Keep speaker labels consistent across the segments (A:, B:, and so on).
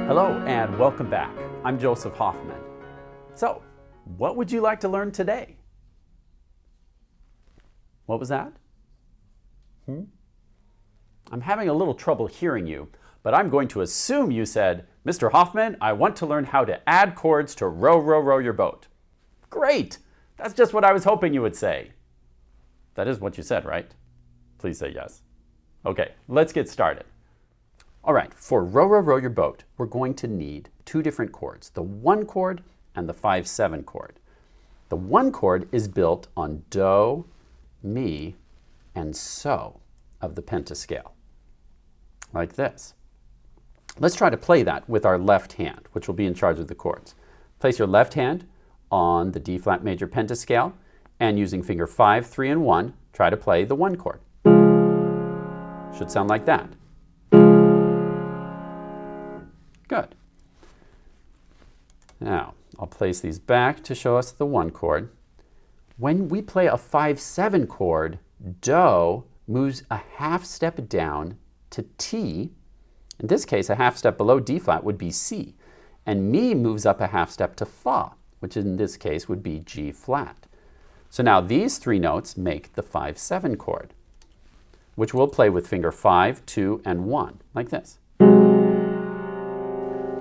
A: Hello and welcome back. I'm Joseph Hoffman. So, what would you like to learn today? What was that? I'm having a little trouble hearing you, but I'm going to assume you said, Mr. Hoffman, I want to learn how to add chords to row, row, row your boat. Great! That's just what I was hoping you would say. That is what you said, right? Please say yes. Okay, let's get started. All right, for row, row, row your boat, we're going to need two different chords, the 1 chord and the 5/7 chord. The 1 chord is built on do, mi, and so of the pentascale, like this. Let's try to play that with our left hand, which will be in charge of the chords. Place your left hand on the D flat major pentascale, and using finger 5, 3, and 1, try to play the 1 chord. Should sound like that. Good. Now, I'll place these back to show us the 1 chord. When we play a 5/7 chord, do moves a half step down to T. In this case, a half step below D flat would be C. And mi moves up a half step to fa, which in this case would be G flat. So now these 3 notes make the 5/7 chord, which we'll play with finger 5, 2, and 1, like this.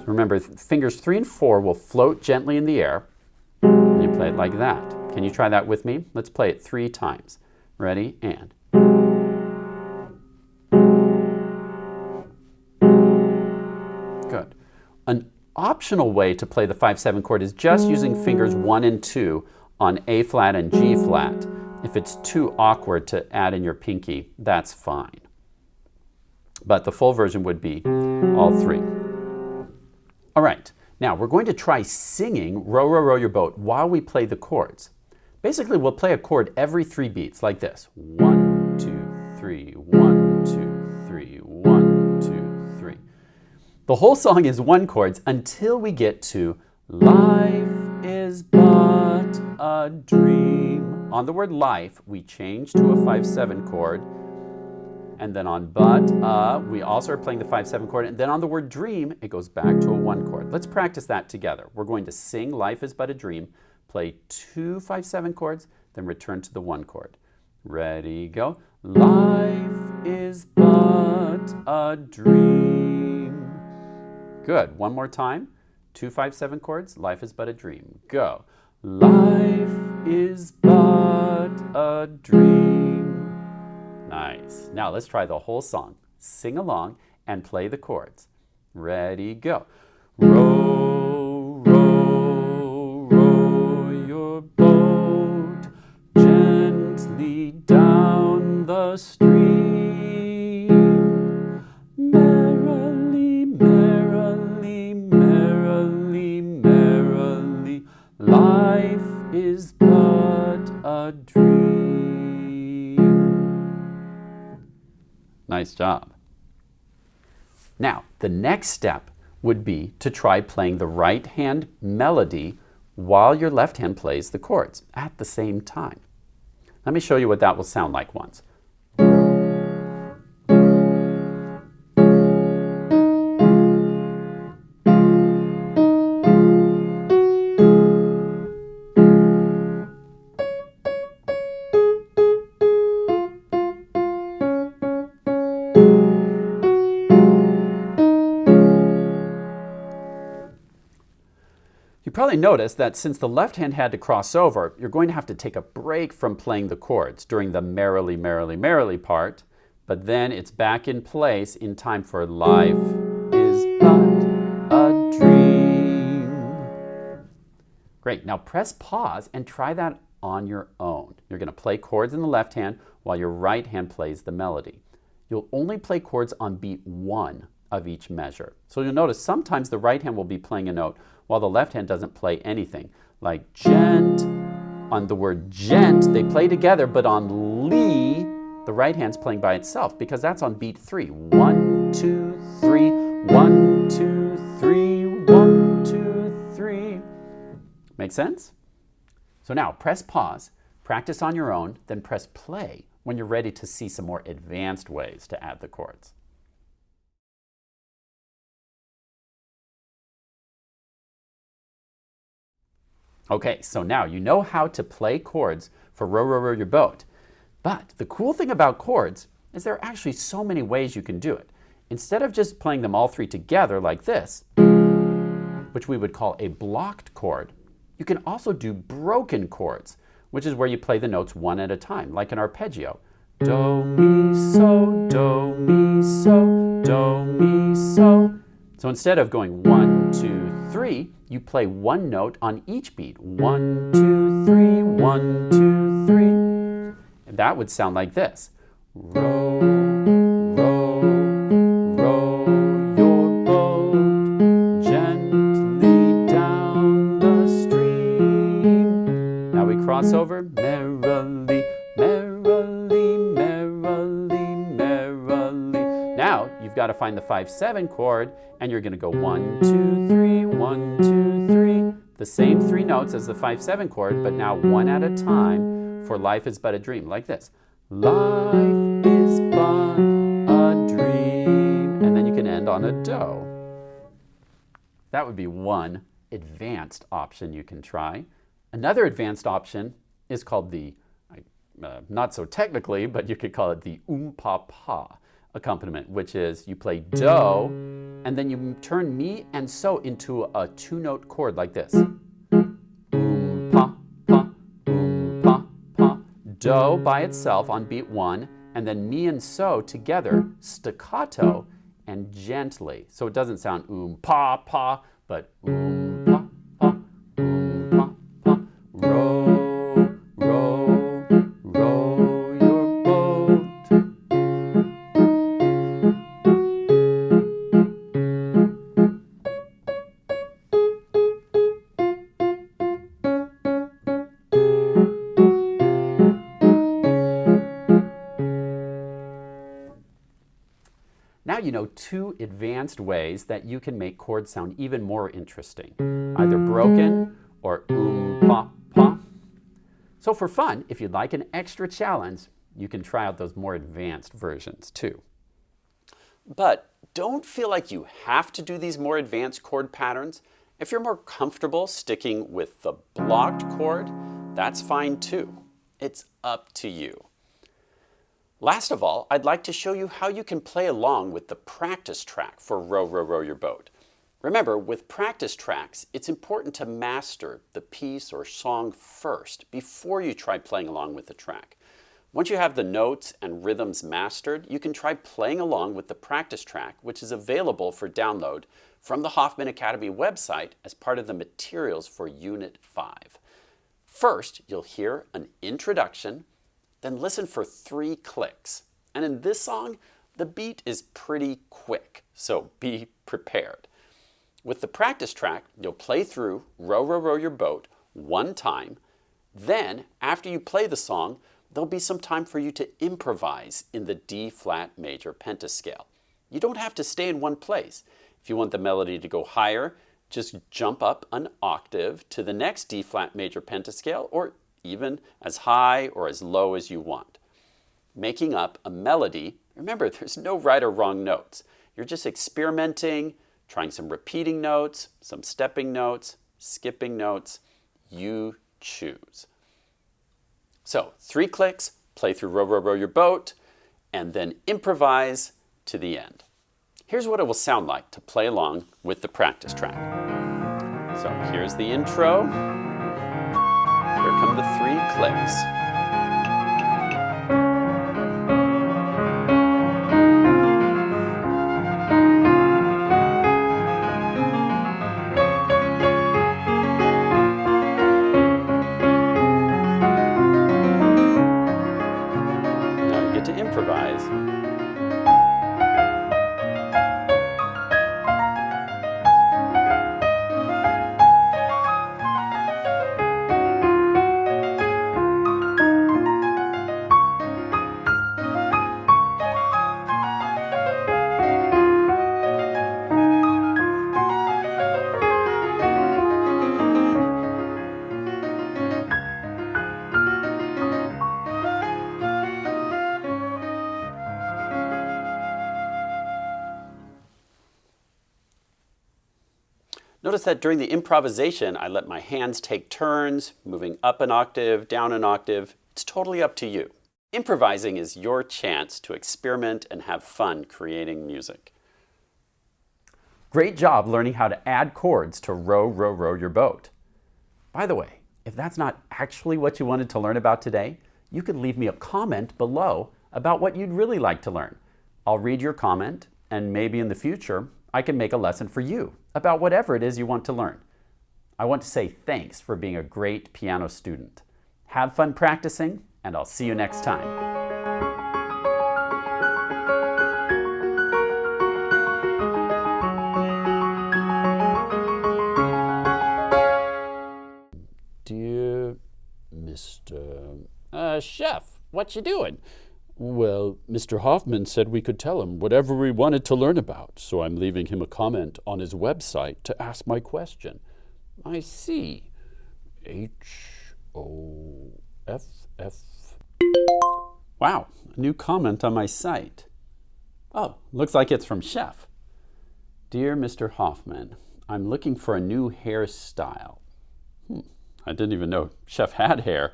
A: Remember, fingers 3 and 4 will float gently in the air, and you play it like that. Can you try that with me? Let's play it 3 times. Ready? And. Good. An optional way to play the 5/7 chord is just using fingers 1 and 2 on A flat and G flat. If it's too awkward to add in your pinky, that's fine. But the full version would be all 3. All right, now we're going to try singing Row, Row, Row Your Boat while we play the chords. Basically, we'll play a chord every 3 beats, like this. 1, 2, 3, 1, 2, 3, 1, 2, 3. The whole song is 1 chords until we get to life is but a dream. On the word life, we change to a 5/7 chord. And then on but, we also are playing the 5/7 chord. And then on the word dream, it goes back to a 1 chord. Let's practice that together. We're going to sing Life is But a Dream, play 2 5/7 chords, then return to the 1 chord. Ready, go. Life is but a dream. Good. One more time. 2 5/7 chords, Life is but a dream. Go. Life is but a dream. Nice. Now let's try the whole song. Sing along and play the chords. Ready, go. Row, row, row your boat gently down the stream. Merrily, merrily, merrily, merrily, life is but a dream. Nice job. Now, the next step would be to try playing the right hand melody while your left hand plays the chords at the same time. Let me show you what that will sound like once. You probably noticed that since the left hand had to cross over, you're going to have to take a break from playing the chords during the merrily, merrily, merrily part, but then it's back in place in time for Life is but a dream. Great, now press pause and try that on your own. You're going to play chords in the left hand while your right hand plays the melody. You'll only play chords on beat 1 of each measure. So you'll notice sometimes the right hand will be playing a note while the left hand doesn't play anything. Like gent, on the word gent, they play together, but on li, the right hand's playing by itself because that's on beat 3. 1, 2, 3, 1, 2, 3, 1, 2, 3. Make sense? So now press pause, practice on your own, then press play when you're ready to see some more advanced ways to add the chords. Okay, so now you know how to play chords for Row, Row, Row Your Boat. But the cool thing about chords is there are actually so many ways you can do it. Instead of just playing them all three together like this, which we would call a blocked chord, you can also do broken chords, which is where you play the notes one at a time, like an arpeggio. Do, mi, so, do, mi, so, do, mi, so. So instead of going 1, 2, 3, you play one note on each beat. 1, 2, 3, 1, 2, 3. And that would sound like this. Row, row, row your boat gently down the stream. Now we cross over. Merrily, merrily, merrily, merrily. Now you've got to find the 5/7 chord, and you're going to go 1, 2, 3, 1, 2, 3. The same three notes as the 5/7 chord, but now one at a time for Life is But a Dream, like this. Life is but a dream. And then you can end on a do. That would be one advanced option you can try. Another advanced option is called the, not so technically, but you could call it the pa accompaniment, which is you play do, and then you turn mi and so into a two-note chord like this. Pa, pa, pa, pa. Do by itself on beat 1, and then mi and so together, staccato and gently. So it doesn't sound pa, pa, but pa, pa, pa, pa. Row, row, row your boat. Now you know two advanced ways that you can make chords sound even more interesting, either broken or pa, pa. So for fun, if you'd like an extra challenge, you can try out those more advanced versions too. But don't feel like you have to do these more advanced chord patterns. If you're more comfortable sticking with the blocked chord, that's fine too. It's up to you. Last of all, I'd like to show you how you can play along with the practice track for Row, Row, Row Your Boat. Remember, with practice tracks, it's important to master the piece or song first before you try playing along with the track. Once you have the notes and rhythms mastered, you can try playing along with the practice track, which is available for download from the Hoffman Academy website as part of the materials for Unit 5. First, you'll hear an introduction, then listen for 3 clicks. And in this song, the beat is pretty quick, so be prepared. With the practice track, you'll play through Row, Row, Row Your Boat one time. Then, after you play the song, there'll be some time for you to improvise in the D-flat major pentascale. You don't have to stay in one place. If you want the melody to go higher, just jump up an octave to the next D-flat major pentascale, or even as high or as low as you want. Making up a melody, remember there's no right or wrong notes. You're just experimenting, trying some repeating notes, some stepping notes, skipping notes. You choose. So 3 clicks, play through Row, Row, Row Your Boat, and then improvise to the end. Here's what it will sound like to play along with the practice track. So here's the intro. Here come the 3 clicks. Now you get to improvise. Notice that during the improvisation, I let my hands take turns, moving up an octave, down an octave. It's totally up to you. Improvising is your chance to experiment and have fun creating music. Great job learning how to add chords to row, row, row your boat. By the way, if that's not actually what you wanted to learn about today, you could leave me a comment below about what you'd really like to learn. I'll read your comment, and maybe in the future, I can make a lesson for you about whatever it is you want to learn. I want to say thanks for being a great piano student. Have fun practicing, and I'll see you next time. Dear Mr. Chef, what you doing?
B: Well, Mr. Hoffman said we could tell him whatever we wanted to learn about, so I'm leaving him a comment on his website to ask my question.
A: I see.
B: Hoff.
A: Wow, a new comment on my site. Oh, looks like it's from Chef. Dear Mr. Hoffman, I'm looking for a new hairstyle. I didn't even know Chef had hair.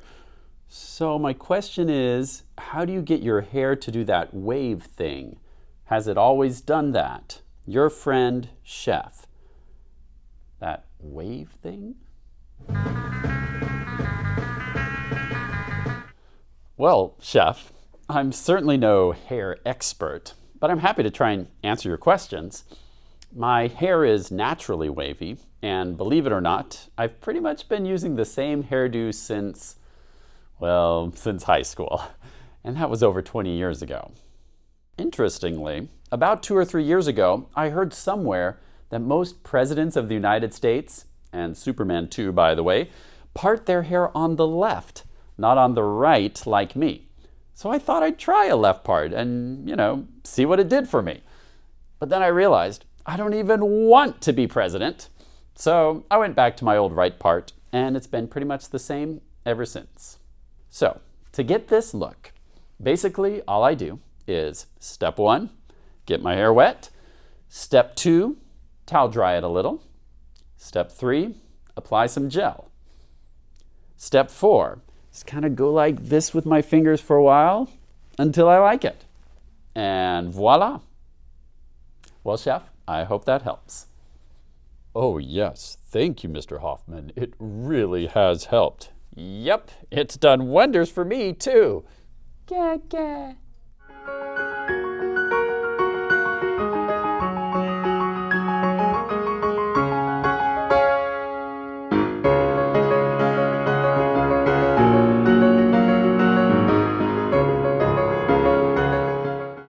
A: So my question is, how do you get your hair to do that wave thing? Has it always done that? Your friend, Chef. That wave thing? Well, Chef, I'm certainly no hair expert, but I'm happy to try and answer your questions. My hair is naturally wavy, and believe it or not, I've pretty much been using the same hairdo since high school. And that was over 20 years ago. Interestingly, about 2 or 3 years ago, I heard somewhere that most presidents of the United States, and Superman too, by the way, part their hair on the left, not on the right like me. So I thought I'd try a left part and, see what it did for me. But then I realized I don't even want to be president. So I went back to my old right part, and it's been pretty much the same ever since. So, to get this look, basically all I do is step 1, get my hair wet. Step 2, towel dry it a little. Step 3, apply some gel. Step 4, just kind of go like this with my fingers for a while until I like it. And voila. Well, Chef, I hope that helps.
B: Oh, yes. Thank you, Mr. Hoffman. It really has helped.
A: Yep, it's done wonders for me, too. Gah, gah.